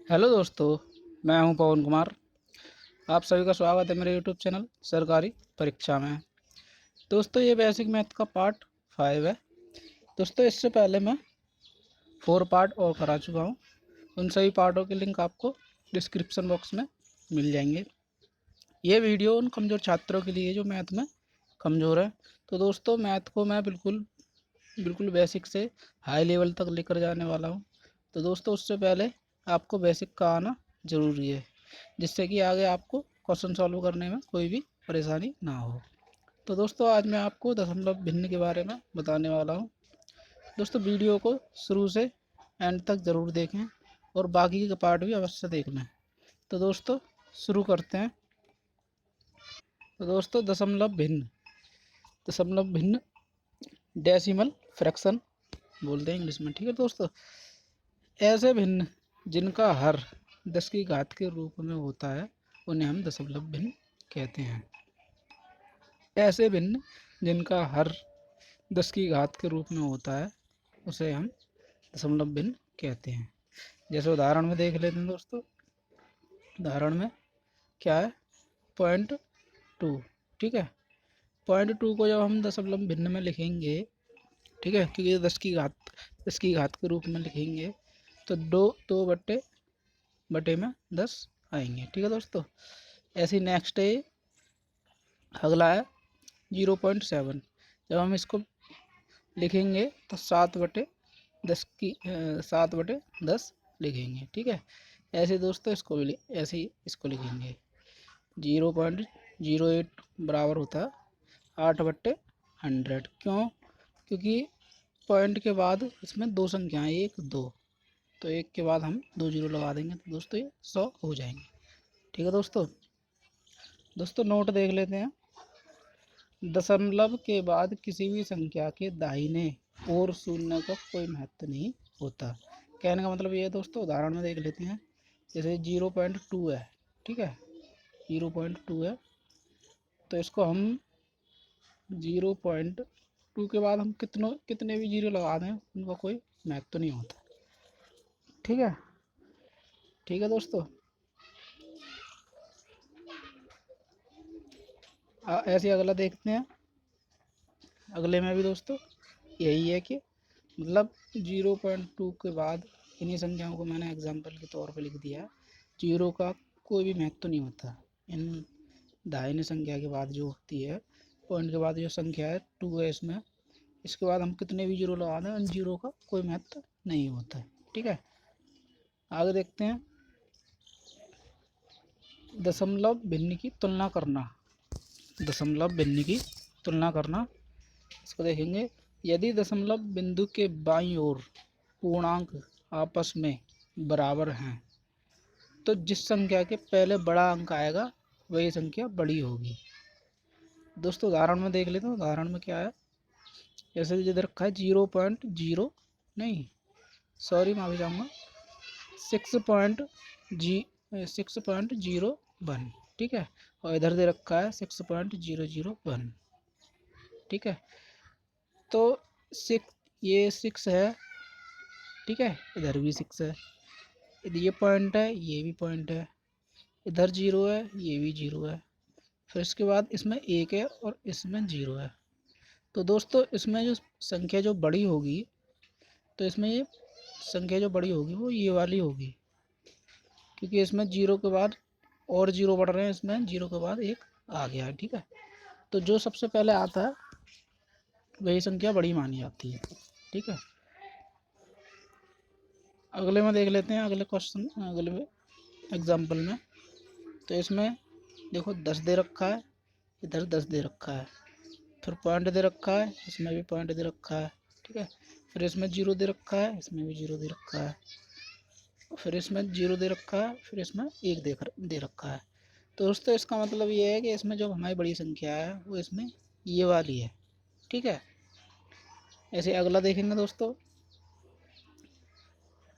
Hello दोस्तों, मैं हूं पवन कुमार। आप सभी का स्वागत है मेरे यूट्यूब चैनल सरकारी परीक्षा में। दोस्तों, ये बेसिक मैथ का पार्ट 5 है। दोस्तों, इससे पहले मैं 4 पार्ट और करा चुका हूं। उन सभी पार्टों के लिंक आपको डिस्क्रिप्शन बॉक्स में मिल जाएंगे। ये वीडियो उन कमज़ोर छात्रों के लिए जो मैथ में कमज़ोर है। तो दोस्तों, मैथ को मैं बिल्कुल बिल्कुल बेसिक से हाई लेवल तक लेकर जाने वाला हूँ। तो दोस्तों, उससे पहले आपको बेसिक का आना ज़रूरी है, जिससे कि आगे आपको क्वेश्चन सॉल्व करने में कोई भी परेशानी ना हो। तो दोस्तों, आज मैं आपको दशमलव भिन्न के बारे में बताने वाला हूँ। दोस्तों, वीडियो को शुरू से एंड तक ज़रूर देखें और बाकी के पार्ट भी अवश्य देखना। तो दोस्तों, शुरू करते हैं। तो दोस्तों, दशमलव भिन्न डेसिमल फ्रैक्शन बोलते हैं इंग्लिश में, ठीक है दोस्तों। ऐसे भिन्न जिनका हर 10 की घात के रूप में होता है उन्हें हम दशमलव भिन्न कहते हैं। ऐसे भिन्न जिनका हर 10 की घात के रूप में होता है उसे हम दशमलव भिन्न कहते हैं। जैसे उदाहरण में देख लेते हैं दोस्तों। उदाहरण में क्या है, 0.2, ठीक है। 0.2 को जब हम दशमलव भिन्न में लिखेंगे, ठीक है, क्योंकि 10 की घात के रूप में लिखेंगे तो दो बटे में 10 आएंगे, ठीक है दोस्तों। ऐसे नेक्स्ट है, अगला है 0.7। जब हम इसको लिखेंगे तो 7/10 लिखेंगे, ठीक है। ऐसे दोस्तों इसको भी ऐसे ही इसको लिखेंगे। 0.08 बराबर होता है 8/100। क्यों? क्योंकि पॉइंट के बाद इसमें दो संख्याएं, 1 2, तो 1 के बाद हम 2 जीरो लगा देंगे तो दोस्तों ये 100 हो जाएंगे, ठीक है दोस्तों। दोस्तों, नोट देख लेते हैं। दशमलव के बाद किसी भी संख्या के दाहिने और शून्य का कोई महत्व नहीं होता। कहने का मतलब ये है दोस्तों, उदाहरण में देख लेते हैं। जैसे 0.2 है, ठीक है, 0.2 है, तो इसको हम 0.2 के बाद हम कितने भी जीरो लगा दें उनका कोई महत्व नहीं होता, ठीक है। ठीक है दोस्तों, ऐसे अगला देखते हैं। अगले में भी दोस्तों यही है कि मतलब 0.2 के बाद इन्हीं संख्याओं को मैंने एग्जाम्पल के तौर पे लिख दिया है। जीरो का कोई भी महत्व नहीं होता। इन दाहिने संख्या के बाद जो होती है, पॉइंट के बाद जो संख्या है 2 है इसमें, इसके बाद हम कितने भी जीरो लगा दें उन जीरो का कोई महत्व नहीं होता है, ठीक है। आगे देखते हैं। दशमलव भिन्न की तुलना करना। दशमलव भिन्न की तुलना करना, इसको देखेंगे। यदि दशमलव बिंदु के बाईं ओर पूर्णांक आपस में बराबर हैं तो जिस संख्या के पहले बड़ा अंक आएगा वही संख्या बड़ी होगी। दोस्तों, उदाहरण में देख लेते हैं। उदाहरण में क्या है, जैसे इधर रखा है 0.0 नहीं, सॉरी माफी चाहूँगा, 6.0 1, ठीक है, और इधर दे रखा है 6.001, ठीक है। तो 6, ये 6 है, ठीक है, इधर भी 6 है, ये पॉइंट है, ये भी पॉइंट है, इधर 0 है, ये भी 0 है, फिर इसके बाद इसमें 1 है और इसमें 0 है। तो दोस्तों, इसमें जो संख्या जो बड़ी होगी, तो इसमें ये संख्या जो बड़ी होगी वो ये वाली होगी, क्योंकि इसमें 0 के बाद और 0 बढ़ रहे हैं, इसमें 0 के बाद 1 आ गया है, ठीक है। तो जो सबसे पहले आता है वही संख्या बड़ी मानी जाती है, ठीक है। अगले में देख लेते हैं, अगले क्वेश्चन, अगले एग्जाम्पल में। तो इसमें देखो 10 दे रखा है, इधर 10 दे रखा है, फिर पॉइंट दे रखा है, इसमें भी पॉइंट दे रखा है, ठीक है। फिर इसमें 0 दे रखा है, इसमें भी 0 दे रखा है, फिर इसमें 0 दे रखा है, फिर इसमें 1 दे रखा है। तो दोस्तों, इसका मतलब ये है कि इसमें जो हमारी बड़ी संख्या है वो इसमें ये वाली है, ठीक है। ऐसे अगला देखेंगे दोस्तों।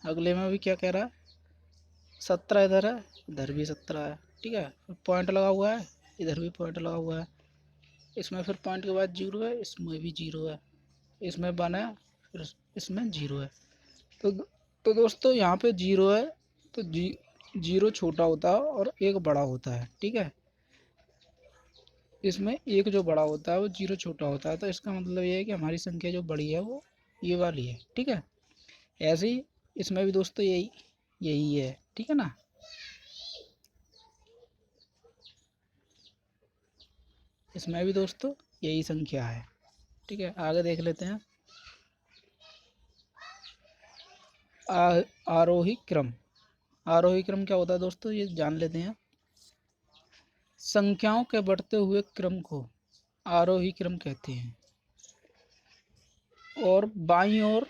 अगले में भी क्या कह रहा है, 17 इधर है, इधर भी 17 है, ठीक है, फिर पॉइंट लगा हुआ है, इधर भी पॉइंट लगा हुआ है, इसमें फिर पॉइंट के बाद 0 है, इसमें भी 0 है, इसमें 1 है, फिर इसमें 0 है। तो तो दोस्तों, यहाँ पे 0 है तो जीरो छोटा होता है और एक बड़ा होता है, ठीक है। इसमें एक जो बड़ा होता है वो जीरो छोटा होता है, तो इसका मतलब ये है कि हमारी संख्या जो बड़ी है वो ये वाली है, ठीक है। ऐसे ही इसमें भी दोस्तों यही यही है, ठीक है ना। इसमें भी दोस्तों यही संख्या है, ठीक है। आगे देख लेते हैं। आरोही क्रम। आरोही क्रम क्या होता है दोस्तों, ये जान लेते हैं। संख्याओं के बढ़ते हुए क्रम को आरोही क्रम कहते हैं। और बाईं ओर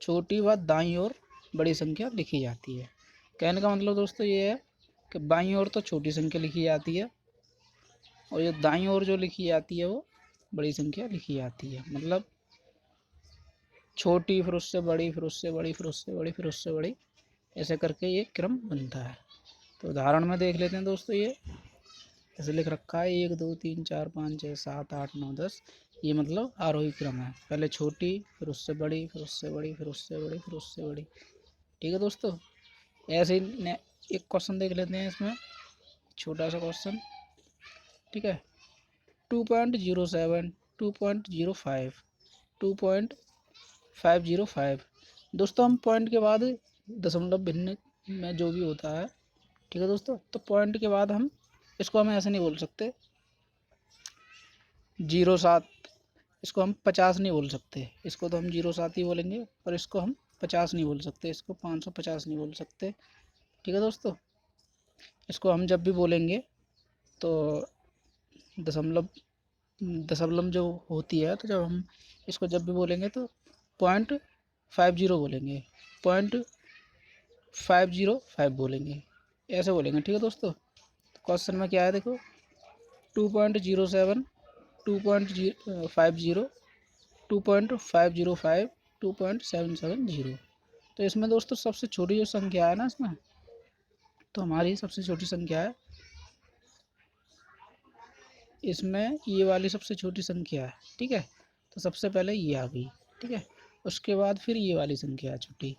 छोटी व दाईं ओर बड़ी संख्या लिखी जाती है। कहने का मतलब दोस्तों ये है कि बाईं ओर तो छोटी संख्या लिखी जाती है और ये दाईं ओर जो लिखी जाती है वो बड़ी संख्या लिखी जाती है। मतलब छोटी फिर उससे बड़ी, फिर उससे बड़ी, फिर उससे बड़ी, फिर उससे बड़ी, ऐसे करके ये क्रम बनता है। तो उदाहरण में देख लेते हैं दोस्तों। ये ऐसे लिख रखा है 1 2 3 4 5 6 7 8 9 10। ये मतलब आरोही क्रम है। पहले छोटी, फिर उससे बड़ी, फिर उससे बड़ी, फिर उससे बड़ी, फिर उससे बड़ी, ठीक है दोस्तों। ऐसे ही एक क्वेश्चन देख लेते हैं इसमें, छोटा सा क्वेश्चन, ठीक है। 2.07, 2.05, 2.505। दोस्तों हम पॉइंट के बाद दशमलव भिन्न में जो भी होता है, ठीक है दोस्तों, तो पॉइंट के बाद हम इसको हम ऐसे नहीं बोल सकते 07, इसको हम 50 नहीं बोल सकते। इसको तो हम 07 ही बोलेंगे, पर इसको हम 50 नहीं बोल सकते, इसको 550 नहीं बोल सकते, ठीक है दोस्तों। इसको हम जब भी बोलेंगे तो दशमलव दशमलव जो होती है, तो जब हम इसको जब भी बोलेंगे तो 0.50 बोलेंगे, 0.505 बोलेंगे, ऐसे बोलेंगे, ठीक है दोस्तों। क्वेश्चन में क्या है देखो, 2.07, 2.50, 2.505, 2.770। तो इसमें दोस्तों सबसे छोटी जो संख्या है ना इसमें, तो हमारी सबसे छोटी संख्या है इसमें ये वाली सबसे छोटी संख्या है, ठीक है। तो सबसे पहले ये आ गई, ठीक है। उसके बाद फिर ये वाली संख्या है छोटी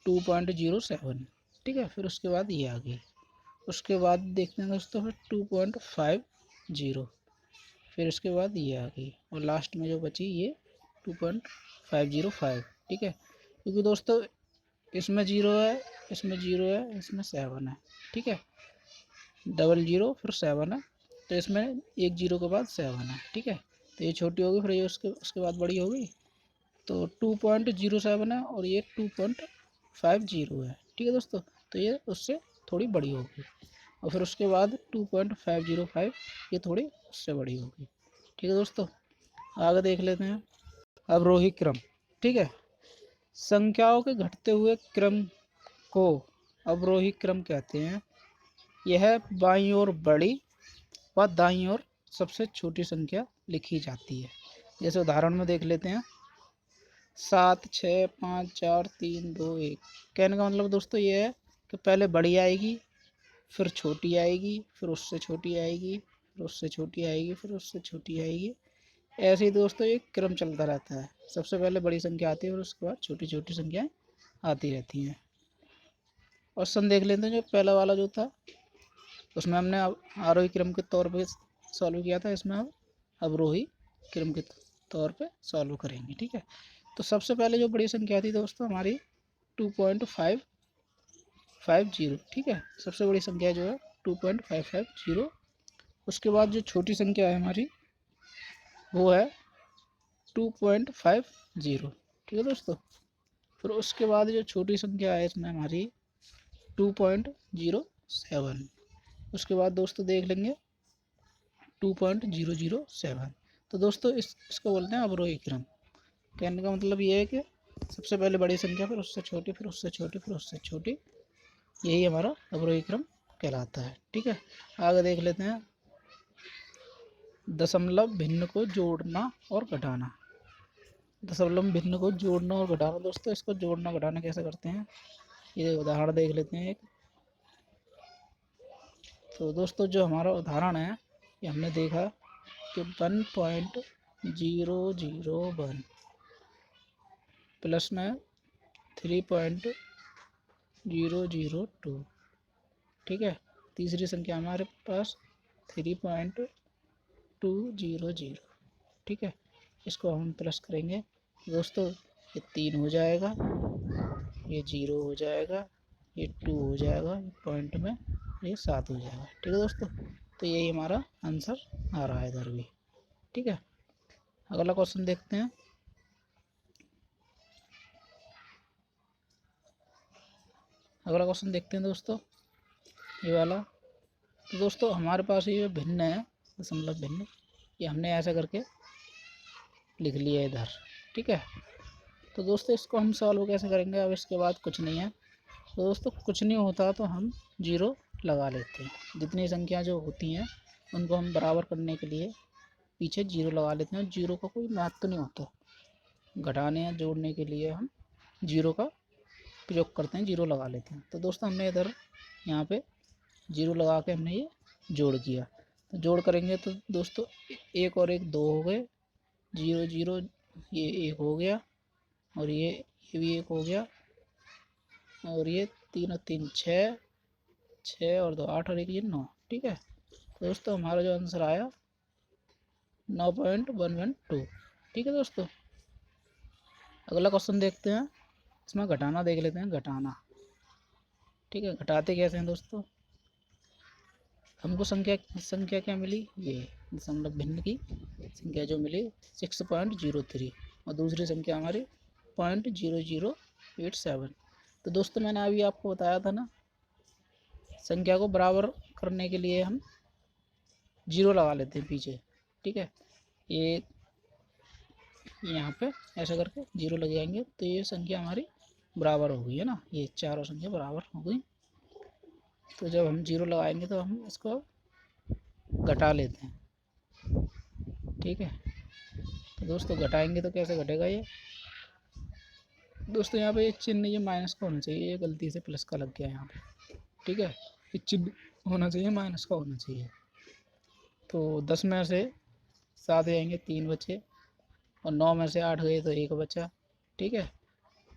2.07, ठीक है। फिर उसके बाद ये आ गई। उसके बाद देखते हैं दोस्तों फिर 2.50, फिर उसके बाद ये आ गई और लास्ट में जो बची ये 2.505, ठीक है। क्योंकि दोस्तों इसमें जीरो है, इसमें जीरो है, इसमें 7 है, ठीक है। 00 फिर 7 है, तो इसमें एक जीरो के बाद 7 है, ठीक है। तो ये छोटी होगी, फिर ये उसके बाद बड़ी होगी, तो 2.07 है और ये 2.50 है, ठीक है दोस्तों। तो ये उससे थोड़ी बड़ी होगी और फिर उसके बाद 2.505 ये थोड़ी उससे बड़ी होगी, ठीक है दोस्तों। आगे देख लेते हैं अवरोही क्रम, ठीक है। संख्याओं के घटते हुए क्रम को अवरोही क्रम कहते हैं। यह बाईं ओर बड़ी व दाईं ओर सबसे छोटी संख्या लिखी जाती है। जैसे उदाहरण में देख लेते हैं 7 6 5 4 3 2 1। कहने का मतलब दोस्तों ये है कि पहले बड़ी आएगी, फिर छोटी आएगी, फिर उससे छोटी आएगी, फिर उससे छोटी आएगी, फिर उससे छोटी आएगी। ऐसे ही दोस्तों एक क्रम चलता रहता है। सबसे पहले बड़ी संख्या आती है, फिर उसके बाद छोटी छोटी संख्याएं आती रहती हैं। क्वेश्चन देख लेते हैं। जो पहला वाला जो था उसमें हमने आरोही क्रम के तौर पे सॉल्व किया था, इसमें हम अवरोही क्रम के तौर पे सॉल्व करेंगे, ठीक है। तो सबसे पहले जो बड़ी संख्या थी दोस्तों हमारी 2.550, ठीक है। सबसे बड़ी संख्या जो है 2.550। उसके बाद जो छोटी संख्या है हमारी वो है 2.50, ठीक है दोस्तों। फिर उसके बाद जो छोटी संख्या है इसमें हमारी 2.07। उसके बाद दोस्तों देख लेंगे 2.007। तो दोस्तों इसको बोलते हैं अवरोही क्रम। कहने का मतलब ये है कि सबसे पहले बड़ी संख्या, फिर उससे छोटी, फिर उससे छोटी, फिर उससे छोटी, यही हमारा अवरोही क्रम कहलाता है, ठीक है। आगे देख लेते हैं दशमलव भिन्न को जोड़ना और घटाना। दशमलव भिन्न को जोड़ना और घटाना दोस्तों, इसको जोड़ना घटाना कैसे करते हैं ये उदाहरण देख लेते हैं एक। तो दोस्तों जो हमारा उदाहरण है ये हमने देखा कि 1.001 प्लस में 3.001 002। ठीक है, तीसरी संख्या हमारे पास 3.200। ठीक है, इसको हम प्लस करेंगे दोस्तों, ये 3 हो जाएगा, ये 0 हो जाएगा, ये 2 हो जाएगा, पॉइंट में ये 7 हो जाएगा। ठीक है दोस्तों, तो यही हमारा आंसर आ रहा है इधर भी। ठीक है, अगला क्वेश्चन देखते हैं। अगला क्वेश्चन देखते हैं दोस्तों, ये वाला। तो दोस्तों हमारे पास ये भिन्न है, दशमलव भिन्न, ये हमने ऐसा करके लिख लिया इधर। ठीक है, तो दोस्तों इसको हम सॉल्व कैसे करेंगे, अब इसके बाद कुछ नहीं है। तो दोस्तों कुछ नहीं होता तो हम 0 लगा लेते हैं। जितनी संख्या जो होती हैं उनको हम बराबर करने के लिए पीछे 0 लगा लेते हैं। 0 का कोई महत्व नहीं होता, घटाने या जोड़ने के लिए हम 0 का प्रयोग करते हैं, 0 लगा लेते हैं। तो दोस्तों हमने इधर यहाँ पे 0 लगा के हमने ये जोड़ किया। तो जोड़ करेंगे तो दोस्तों 1 और 1 2 हो गए, 0 0 ये 1 हो गया, और ये भी 1 हो गया, और ये 3 और 3 6, 6 और 2 8, और 1 ये 9। ठीक है, तो दोस्तों हमारा जो आंसर आया 9.112। ठीक है दोस्तों, अगला क्वेश्चन देखते हैं। इसमें घटाना देख लेते हैं, घटाना। ठीक है, घटाते कैसे हैं दोस्तों, हमको संख्या क्या मिली, ये दशमलव भिन्न की संख्या जो मिली 6.03, और दूसरी संख्या हमारी 0.0087। तो दोस्तों मैंने अभी आपको बताया था ना, संख्या को बराबर करने के लिए हम 0 लगा लेते हैं पीछे। ठीक है, ये यहाँ पे ऐसा करके 0 लग जाएंगे तो ये संख्या हमारी बराबर हो गई है ना, ये चारों संख्या बराबर हो गई। तो जब हम 0 लगाएंगे तो हम इसको घटा लेते हैं। ठीक है, तो दोस्तों घटाएंगे तो कैसे घटेगा ये दोस्तों, यहाँ पे ये चिन्ह ये माइनस का होना चाहिए, ये गलती से प्लस का लग गया यहाँ पे। ठीक है, ये चिन्ह होना चाहिए माइनस का होना चाहिए। तो 10 में से 7 जाएंगे, 3 बचे, और 9 में से 8 गए तो 1 बचा। ठीक है,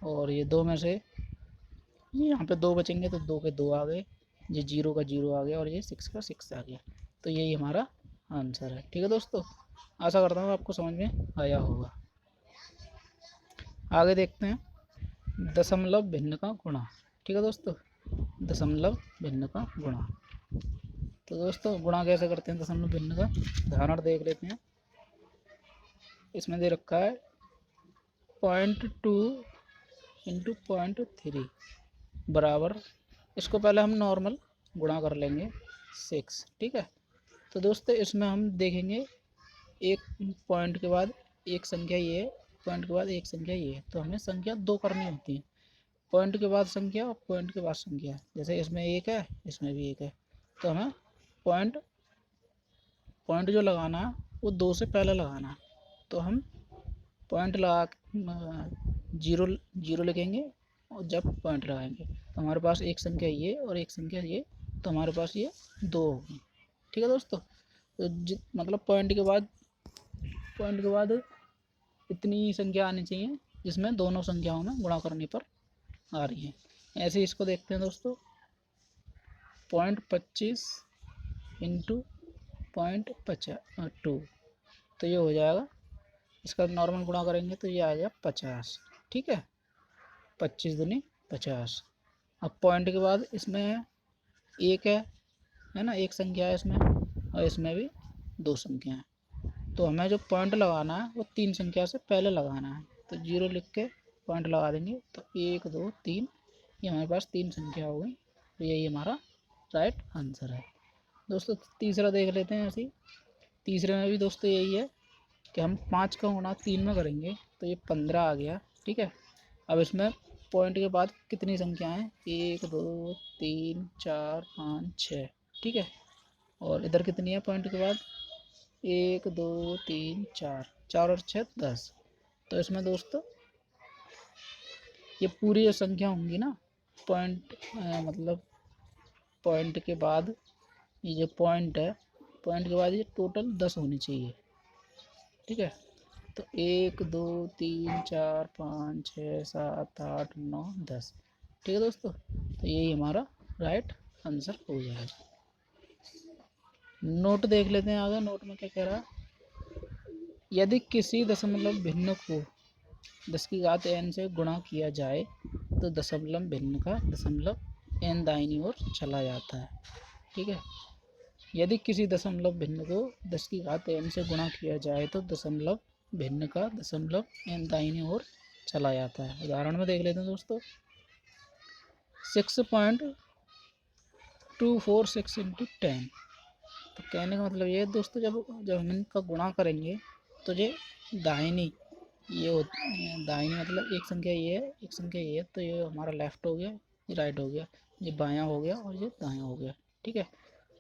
और ये 2 में से ये यहाँ पे 2 बचेंगे तो 2 के 2 आ गए, ये 0 का 0 आ गया, और ये 6 का 6 आ गया। तो यही हमारा आंसर है। ठीक है दोस्तों, आशा करता हूँ आपको समझ में आया होगा। आगे देखते हैं, दशमलव भिन्न का गुणा। ठीक है दोस्तों, दशमलव भिन्न का गुणा। तो दोस्तों गुणा कैसे करते हैं दशमलव भिन्न का, उदाहरण देख लेते हैं। इसमें दे रखा है 0.2 इंटू 0.3 बराबर, इसको पहले हम नॉर्मल गुणा कर लेंगे 6। ठीक है, तो दोस्तों इसमें हम देखेंगे एक पॉइंट के बाद एक संख्या ये है, पॉइंट के बाद एक संख्या ये है, तो हमें संख्या 2 करनी होती है। पॉइंट के बाद संख्या और पॉइंट के बाद संख्या, जैसे इसमें 1 है, इसमें भी 1 है, तो हमें पॉइंट पॉइंट जो लगाना है वो 2 से पहले लगाना है। तो हम पॉइंट लगा 0 लिखेंगे, और जब पॉइंट लगाएंगे तो हमारे पास एक संख्या ये और एक संख्या ये, तो हमारे पास ये 2 होगी। ठीक है दोस्तों, तो मतलब पॉइंट के बाद इतनी संख्या आनी चाहिए जिसमें दोनों संख्याओं में गुणा करने पर आ रही है। ऐसे इसको देखते हैं दोस्तों, 0.25 इंटू 0.2, तो ये हो जाएगा, इसका नॉर्मल गुणा करेंगे तो ये आ गया 50। ठीक है, 25 दूनी 50। अब पॉइंट के बाद इसमें एक है ना, एक संख्या है इसमें, और इसमें भी 2 संख्या है। तो हमें जो पॉइंट लगाना है वो 3 संख्या से पहले लगाना है। तो 0 लिख के पॉइंट लगा देंगे, तो 1 2 3, ये हमारे पास 3 संख्या हो गई। तो यही हमारा राइट आंसर है दोस्तों। तीसरा देख लेते हैं। ऐसे तीसरे में भी दोस्तों यही है कि हम 5 का गुणा 3 में करेंगे तो ये 15 आ गया। ठीक है, अब इसमें पॉइंट के बाद कितनी संख्या है, 1 2 3 4 5 6। ठीक है, और इधर कितनी है पॉइंट के बाद, 1 2 3 4, 4 और 6 10। तो इसमें दोस्तों ये पूरी जो संख्या होंगी ना, पॉइंट मतलब पॉइंट के बाद ये जो पॉइंट है, पॉइंट के बाद ये टोटल 10 होनी चाहिए। ठीक है, तो 1 2 3 4 5 6 7 8 9 10, ठीक है दोस्तों, तो यही हमारा राइट आंसर हो जाएगा। नोट देख लेते हैं आगे, नोट में क्या कह रहा है। यदि किसी दशमलव भिन्न को 10 की घात n से गुणा किया जाए तो दशमलव भिन्न का दशमलव n दाहिनी ओर चला जाता है। ठीक है, यदि किसी दशमलव भिन्न को 10 की घात n से गुणा किया जाए तो दशमलव भिन्न का दशमलव n दाहिनी ओर चला जाता है। उदाहरण में देख लेते हैं दोस्तों, 6.246 इंटू 10। तो कहने का मतलब ये है दोस्तों, जब हम इनका गुणा करेंगे तो ये दाहिनी दाहिनी मतलब एक संख्या ये है, एक संख्या ये है, तो ये हमारा लेफ्ट हो गया, ये राइट हो गया, ये बायां हो गया और ये दायां हो गया। ठीक है,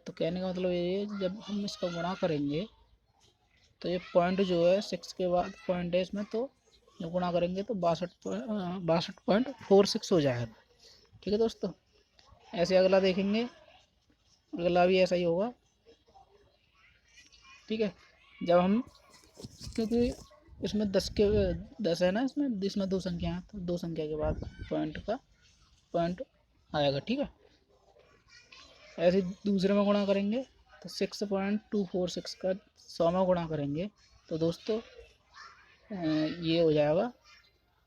तो कहने का मतलब ये है, जब हम इसका गुणा करेंगे तो ये पॉइंट जो है 6 के बाद पॉइंट है इसमें, तो ये गुणा करेंगे तो 62.46 हो जाएगा। ठीक है दोस्तों, ऐसे अगला देखेंगे, अगला भी ऐसा ही होगा। ठीक है, जब हम, क्योंकि इसमें 10 है ना, इसमें 2 संख्या है, तो 2 संख्या के बाद पॉइंट आएगा। ठीक है, ऐसे दूसरे में गुणा करेंगे तो 6.246 का 100 में गुणा करेंगे तो दोस्तों ये हो जाएगा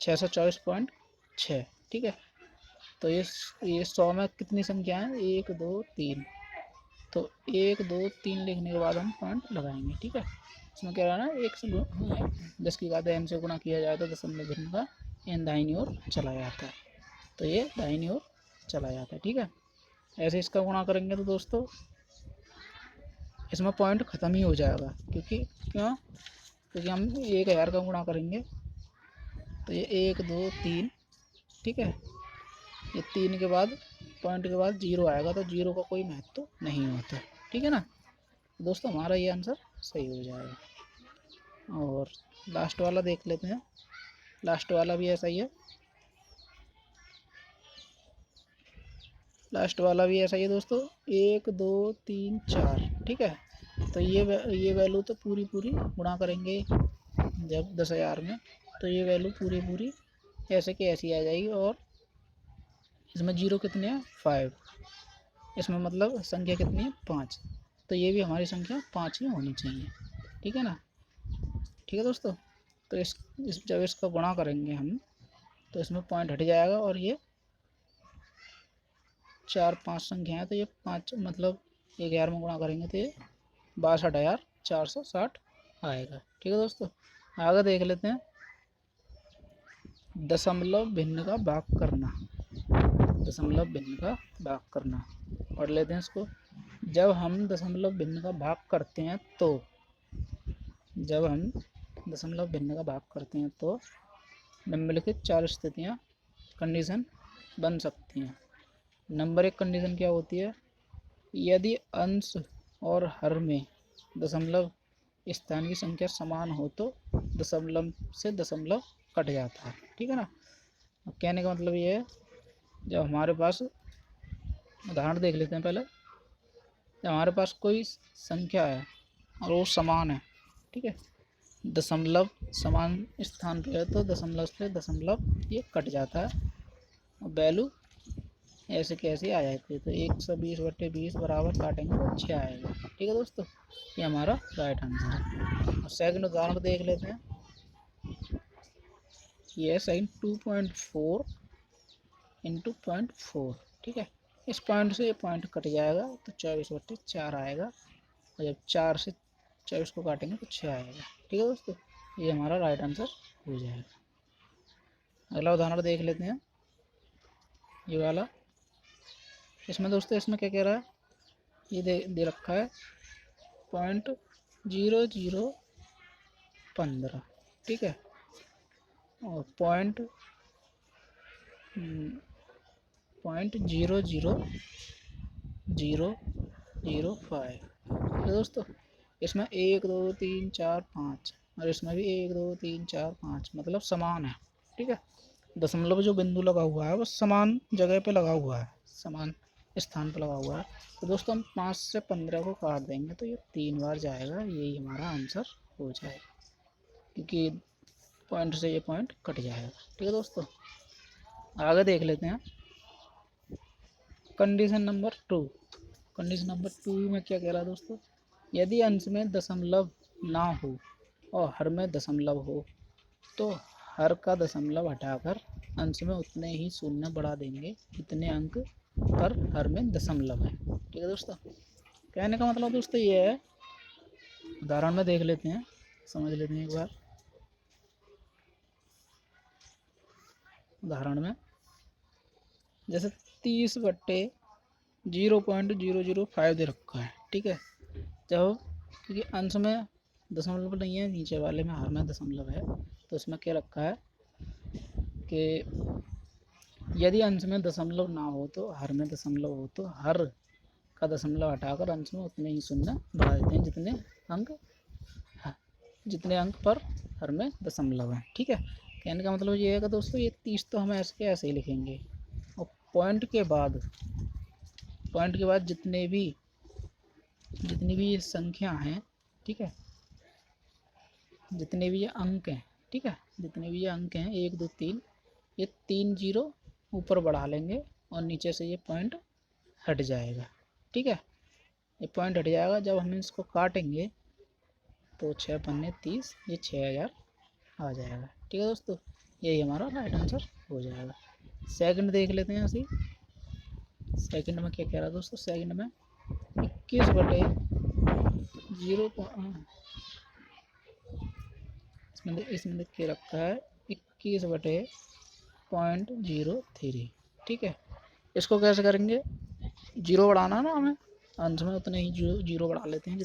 624.6। ठीक है, तो ये 100 में कितनी संख्या है, 1 2 3, तो 1 2 3 लिखने के बाद हम पॉइंट लगाएंगे। ठीक है, इसमें क्या रहा ना, 1 से 10 की घात n से गुणा किया जाए तो दशमलव भिन्न का n दाहिनी ओर चला जाता है, तो ये दाहिनी ओर चला जाता है। ठीक है, ऐसे इसका गुणा करेंगे तो दोस्तों इसमें पॉइंट ख़त्म ही हो जाएगा, क्योंकि हम 1000 का गुणा करेंगे तो ये 1 2 3। ठीक है, ये 3 के बाद पॉइंट के बाद 0 आएगा, तो 0 का कोई महत्व तो नहीं होता। ठीक है ना दोस्तों, हमारा ये आंसर सही हो जाएगा। और लास्ट वाला देख लेते हैं, लास्ट वाला भी ऐसा ही है, लास्ट वाला भी ऐसा ही है दोस्तों, 1 2 3 4। ठीक है, तो ये वैल्यू तो पूरी गुणा करेंगे जब 10,000 में, तो ये वैल्यू पूरी ऐसे की ऐसी आ जाएगी। और इसमें 0 कितने हैं, 5, इसमें मतलब संख्या कितनी है, 5, तो ये भी हमारी संख्या 5 ही होनी चाहिए। ठीक है ना, ठीक है दोस्तों, तो जब इसका गुणा करेंगे हम तो इसमें पॉइंट हट जाएगा, और ये 4 5 संख्या है, तो ये 5 मतलब 1000 में गुणा करेंगे तो ये 62,460 आएगा। ठीक है दोस्तों, आगे देख लेते हैं, दशमलव भिन्न का भाग करना। दशमलव भिन्न का भाग करना पढ़ लेते हैं इसको। जब हम दशमलव भिन्न का भाग करते हैं तो निम्नलिखित 4 स्थितियाँ कंडीशन बन सकती हैं। नंबर 1 कंडीशन क्या होती है, यदि अंश और हर में दशमलव स्थान की संख्या समान हो तो दशमलव से दशमलव कट जाता है। ठीक है ना, कहने का मतलब ये है, जब हमारे पास, उदाहरण देख लेते हैं पहले, जब हमारे पास कोई संख्या है और वो समान है, ठीक है, दशमलव समान स्थान पे है तो दशमलव से दशमलव ये कट जाता है और वैल्यू ऐसे कैसे आ जाती है, तो 120/20 बराबर काटेंगे तो 6 आएगा। ठीक है दोस्तों, ये हमारा राइट आंसर है। और सेकंड उदाहरण देख लेते हैं, ये है सेकंड 2.4 इंटू 0.4। ठीक है, इस पॉइंट से ये पॉइंट कट जाएगा तो 24/4 आएगा, और जब 4 से 24 को काटेंगे तो 6 आएगा। ठीक है दोस्तों, ये हमारा राइट आंसर हो जाएगा। अगला उदाहरण देख लेते हैं, ये वाला, इसमें दोस्तों इसमें क्या कह रहा है, ये दे रखा है 0.0015। ठीक है, और 0.00005। तो दोस्तों इसमें 1 2 3 4 5 और इसमें भी 1 2 3 4 5 मतलब समान है। ठीक है, दशमलव जो बिंदु लगा हुआ है वो समान जगह पे लगा हुआ है, समान स्थान पर लगा हुआ है। तो दोस्तों हम 5 से 15 को काट देंगे तो ये 3 बार जाएगा, यही हमारा आंसर हो जाएगा, क्योंकि पॉइंट से ये पॉइंट कट जाएगा। ठीक है दोस्तों, आगे देख लेते हैं, कंडीशन नंबर 2, कंडीशन नंबर 2 में क्या कह रहा है दोस्तों, यदि अंश में दशमलव ना हो और हर में दशमलव हो तो हर का दशमलव हटाकर अंश में उतने ही शून्य बढ़ा देंगे जितने अंक पर हर में दशमलव है। ठीक है दोस्तों, कहने का मतलब दोस्तों ये है, उदाहरण में देख लेते हैं, समझ लेते हैं एक बार। उदाहरण में जैसे 30/0.005 दे रखा है। ठीक है, जब क्योंकि अंश में दशमलव नहीं है, नीचे वाले में हर में दशमलव है, तो इसमें क्या रखा है कि यदि अंश में दशमलव ना हो तो हर में दशमलव हो तो हर का दशमलव हटाकर अंश में उतने ही शून्य बढ़ा देते हैं जितने अंक पर हर में दशमलव है। ठीक है, कहने का मतलब ये है कि दोस्तों ये 30 तो हम ऐसे ही लिखेंगे, और पॉइंट के बाद जितनी भी ये संख्या हैं, ठीक है, जितने भी ये अंक हैं, ठीक है, जितने भी ये अंक हैं 1 2 3, ये 3 जीरो ऊपर बढ़ा लेंगे और नीचे से ये पॉइंट हट जाएगा। ठीक है, ये पॉइंट हट जाएगा, जब हम इसको काटेंगे तो 6 पन्ने 30, ये 6000 आ जाएगा। ठीक है दोस्तों, यही हमारा राइट आंसर हो जाएगा। सेकंड देख लेते हैं ऐसे। सेकंड में क्या कह रहा है दोस्तों, सेकंड में 21/0 इसमें देख के रखा है 21/0.03। ठीक है, इसको कैसे करेंगे, जीरो बढ़ाना ना हमें, अंश में उतने ही जीरो बढ़ा लेते हैं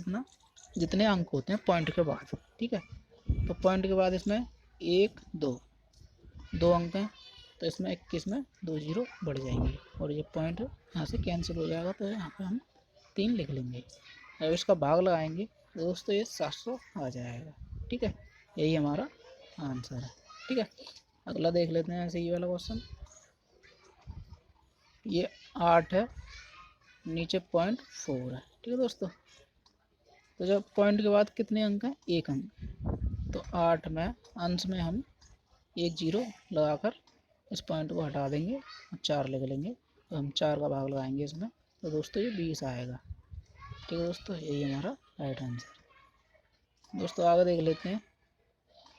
जितने अंक होते हैं पॉइंट के बाद। ठीक है, तो पॉइंट के बाद इसमें 1 2 अंक हैं, तो इसमें 21 में 2 जीरो बढ़ जाएंगे और ये पॉइंट यहाँ से कैंसिल हो जाएगा, तो यहाँ पे हम 3 लिख लेंगे। जब इसका भाग लगाएंगे तो दोस्तों ये 700 आ जाएगा। ठीक है, यही हमारा आंसर है। ठीक है, अगला देख लेते हैं ऐसे ही वाला क्वेश्चन। ये 8 है, नीचे 0.4 है। ठीक है दोस्तों, तो जब पॉइंट के बाद कितने अंक हैं, 1 अंक, तो 8 में अंश में हम 1 जीरो लगाकर इस पॉइंट को हटा देंगे और 4 लिख लेंगे, तो हम 4 का भाग लगाएंगे इसमें, तो दोस्तों ये 20 आएगा। ठीक है दोस्तों, यही हमारा राइट आंसर। दोस्तों आगे देख लेते हैं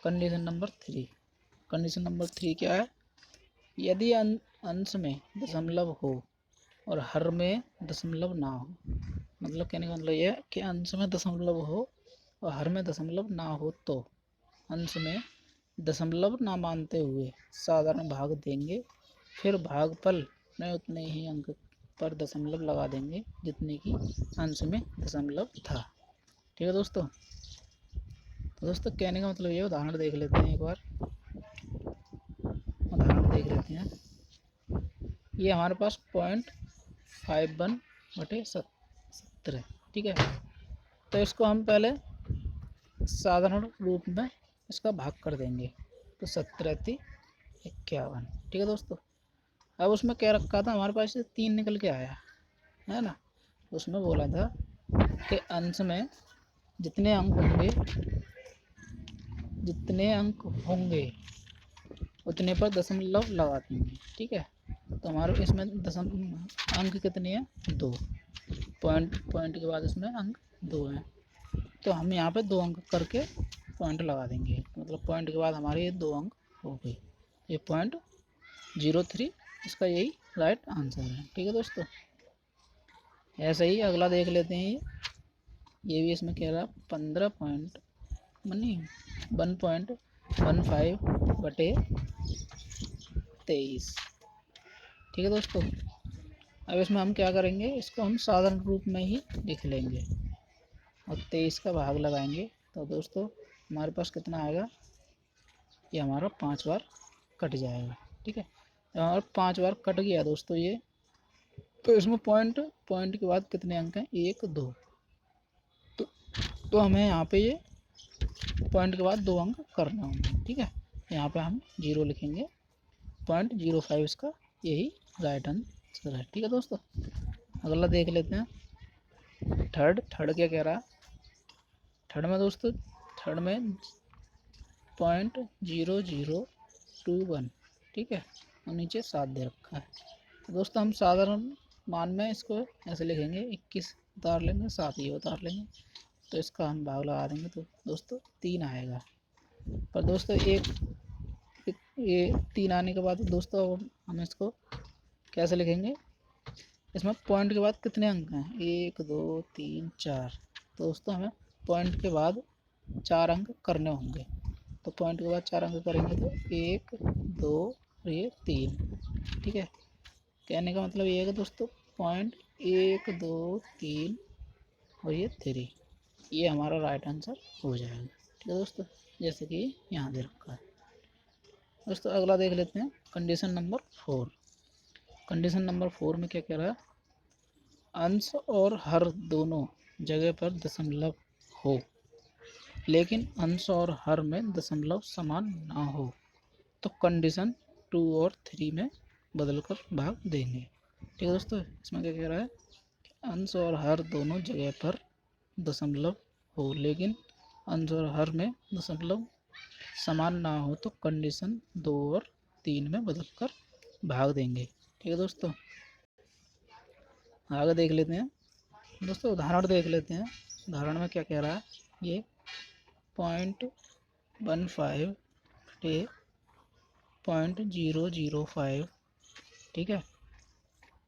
कंडीशन नंबर 3। कंडीशन नंबर 3 क्या है, यदि अंश में दशमलव हो और हर में दशमलव ना हो, मतलब कहने का मतलब यह है कि अंश में दशमलव हो और हर में दशमलव ना हो तो अंश में दशमलव ना मानते हुए साधारण भाग देंगे, फिर भागफल में उतने ही अंक पर दशमलव लगा देंगे जितने की अंश में दशमलव था। ठीक है दोस्तों, तो दोस्तों कहने का मतलब ये, उदाहरण देख लेते हैं एक बार। उदाहरण देख लेते हैं, ये हमारे पास 0.51/17। ठीक है, तो इसको हम पहले साधारण रूप में इसका भाग कर देंगे, तो 17×51। ठीक है दोस्तों, अब उसमें क्या रखा था हमारे पास, 3 निकल के आया है ना, उसमें बोला था कि अंश में जितने अंक होंगे उतने पर दशमलव लगा देंगे। ठीक है, तो हमारे इसमें अंक कितने हैं, 2, पॉइंट के बाद इसमें अंक 2 हैं, तो हम यहाँ पे 2 अंक करके पॉइंट लगा देंगे, मतलब पॉइंट के बाद हमारे ये 2 अंक हो गए, ये 0.03 इसका यही राइट आंसर है। ठीक है दोस्तों, ऐसे ही अगला देख लेते हैं। ये भी इसमें कह रहा 1.15/23। ठीक है दोस्तों, अब इसमें हम क्या करेंगे, इसको हम साधारण रूप में ही लिख लेंगे और 23 का भाग लगाएंगे, तो दोस्तों हमारे पास कितना आएगा, ये हमारा 5 बार कट जाएगा। ठीक है, और 5 बार कट गया दोस्तों ये, तो इसमें पॉइंट के बाद कितने अंक हैं, 1 2, तो हमें यहाँ पे ये पॉइंट के बाद 2 अंक करने होंगे। ठीक है, यहाँ पे हम 0 लिखेंगे, 0.05 इसका यही राइट आंसर है। ठीक है दोस्तों, अगला देख लेते हैं थर्ड क्या कह रहा है। थर्ड में दोस्तों, थर्ड में 0.0021। ठीक है, और नीचे 7 दे रखा है, तो दोस्तों हम साधारण मान में इसको ऐसे लिखेंगे 21 उतार लेंगे, 7 ये उतार लेंगे, तो इसका हम भाग लगा देंगे तो दोस्तों 3 आएगा। पर दोस्तों ये 3 आने के बाद दोस्तों हम इसको कैसे लिखेंगे, इसमें पॉइंट के बाद कितने अंक हैं, 1 2 3 4। तो दोस्तों हमें पॉइंट के बाद 4 अंक करने होंगे। तो पॉइंट के बाद 4 अंक करेंगे तो 1 2 और ये 3। ठीक है, कहने का मतलब ये है कि दोस्तों पॉइंट 1 2 3 और ये 3, ये हमारा राइट आंसर हो जाएगा। ठीक है दोस्तों, जैसे कि यहाँ दे रखा है। दोस्तों अगला देख लेते हैं कंडीशन नंबर 4। कंडीशन नंबर 4 में क्या कह रहा है, अंश और हर दोनों जगह पर दशमलव हो, लेकिन अंश और हर में दशमलव समान ना हो तो कंडीशन 2 और 3 में बदलकर भाग देंगे। ठीक है दोस्तों, इसमें क्या कह रहा है, अंश और हर दोनों जगह पर दशमलव हो, लेकिन अंश और हर में दशमलव समान ना हो तो कंडीशन 2 और 3 में बदलकर भाग देंगे। ठीक है दोस्तों, आगे देख लेते हैं। दोस्तों उदाहरण देख लेते हैं। उदाहरण में क्या कह रहा है, ये 0.15 बटे 0.005, ठीक है,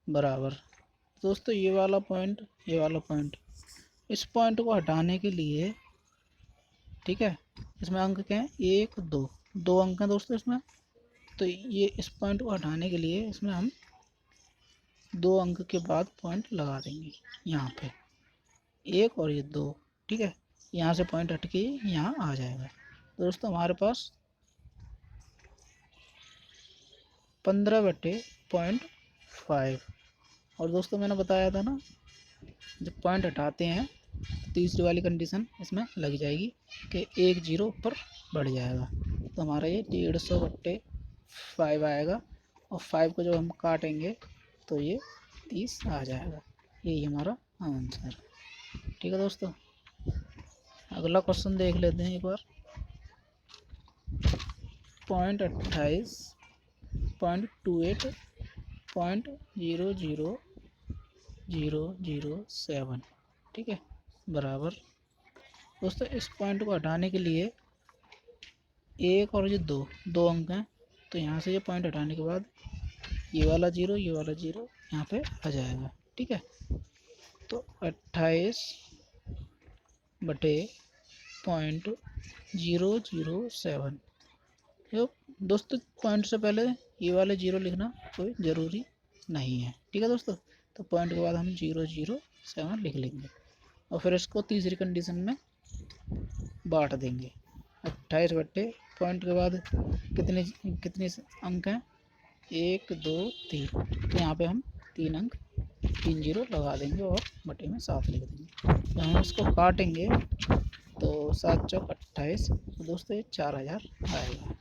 बराबर। दोस्तों ये वाला पॉइंट, इस पॉइंट को हटाने के लिए, ठीक है, इसमें अंक क्या है, 1 2, 2 अंक हैं दोस्तों इसमें। तो ये इस पॉइंट को हटाने के लिए इसमें हम 2 अंक के बाद पॉइंट लगा देंगे, यहाँ पे 1 और ये 2। ठीक है, यहाँ से पॉइंट हट के यहाँ आ जाएगा। तो दोस्तों हमारे पास 15/0.5। और दोस्तों मैंने बताया था ना, जब पॉइंट हटाते हैं तो तीसरी वाली कंडीशन इसमें लग जाएगी कि 1 0 ऊपर बढ़ जाएगा। तो हमारा ये 150/5 आएगा, और 5 को जब हम काटेंगे तो ये 30 आ जाएगा। यही हमारा आंसर। ठीक है दोस्तों, अगला क्वेश्चन देख लेते हैं एक बार। 0.28 0.28 0.00007, ठीक है, बराबर। दोस्तों इस पॉइंट को हटाने के लिए 1 और ये 2 अंक हैं, तो यहाँ से ये पॉइंट हटाने के बाद ये वाला 0 यहाँ पे आ जाएगा। ठीक है, तो 28/0.007। दोस्तों पॉइंट से पहले ये वाले 0 लिखना कोई ज़रूरी नहीं है। ठीक है दोस्तों, तो पॉइंट के बाद हम 007 लिख लेंगे, और फिर इसको तीसरी कंडीशन में बांट देंगे। 28 बट्टे पॉइंट के बाद कितने अंक हैं, 1 2 3, तो यहाँ पे हम 3 अंक 3 0 लगा देंगे और बटे में 7 लिख देंगे। तो हम इसको काटेंगे तो 7 चौक 28, तो दोस्तों ये 4000 आएगा।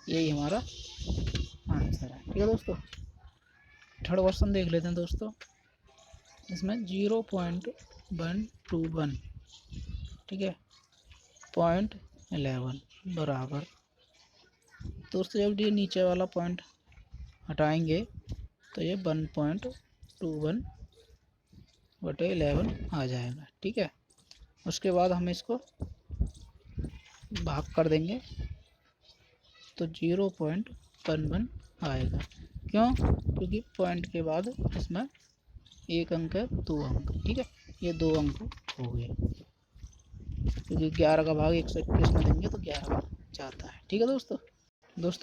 यही हमारा आंसर है। ठीक है दोस्तों, थर्ड क्वेश्चन देख लेते हैं दोस्तों। इसमें 0.121, ठीक है, 0.11 बराबर। दोस्तों जब ये नीचे वाला पॉइंट हटाएंगे तो ये 1.21/11 आ जाएगा। ठीक है, उसके बाद हम इसको भाग कर देंगे तो 0.11 आएगा। क्यों? क्योंकि पॉइंट के बाद इसमें 1 अंक है, 2 अंक। ठीक है, ये 2 अंक हो गए, क्योंकि 11 का भाग 121 में देंगे तो 11 बार जाता है। ठीक है दोस्तों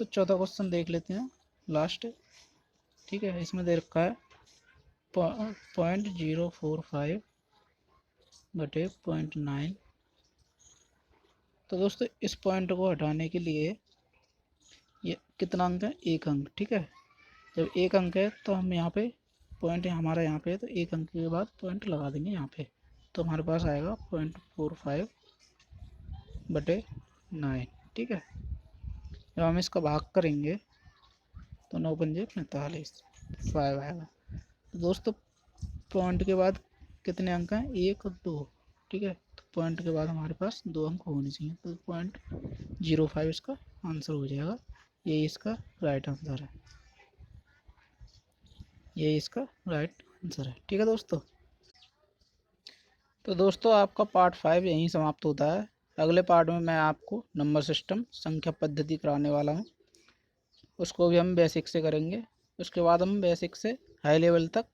चौथा क्वेश्चन देख लेते हैं, लास्ट। ठीक है, इसमें दे रखा है 0.045/0.9। तो दोस्तों इस पॉइंट को हटाने के लिए ये कितना अंक है, 1 अंक। ठीक है, जब 1 अंक है तो हम यहाँ पे पॉइंट हमारा यहाँ पे है, तो 1 अंक के बाद पॉइंट लगा देंगे यहाँ पे, तो हमारे पास आएगा 0.45/9। ठीक है, जब हम इसका भाग करेंगे तो 9 पंजे 45, 5 आएगा। तो दोस्तों पॉइंट के बाद कितने अंक हैं, 1 और 2। ठीक है, तो पॉइंट के बाद हमारे पास 2 अंक होने चाहिए, तो 0.05 इसका आंसर हो जाएगा। यही इसका राइट आंसर है। यही इसका राइट आंसर है। ठीक है दोस्तों। तो दोस्तों आपका पार्ट 5 यहीं समाप्त होता है। अगले पार्ट में मैं आपको नंबर सिस्टम संख्या पद्धति कराने वाला हूँ। उसको भी हम बेसिक से करेंगे। उसके बाद हम बेसिक से हाई लेवल तक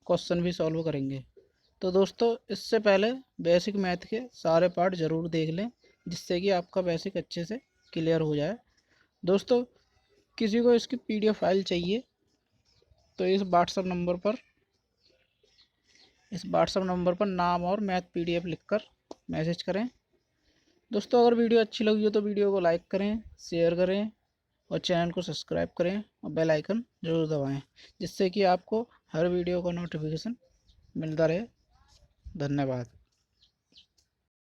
क्वेश्चन भी सॉल्व करेंगे। तो दोस्तों इससे पहले बेसिक मैथ के सारे पार्ट ज़रूर देख लें, जिससे कि आपका बेसिक अच्छे से क्लियर हो जाए। दोस्तों किसी को इसकी PDF फाइल चाहिए तो इस व्हाट्सएप नंबर पर नाम और मैथ PDF लिखकर मैसेज करें। दोस्तों अगर वीडियो अच्छी लगी हो तो वीडियो को लाइक करें, शेयर करें और चैनल को सब्सक्राइब करें और बेल आइकन ज़रूर दबाएं, जिससे कि आपको हर वीडियो का नोटिफिकेशन मिलता रहे। धन्यवाद।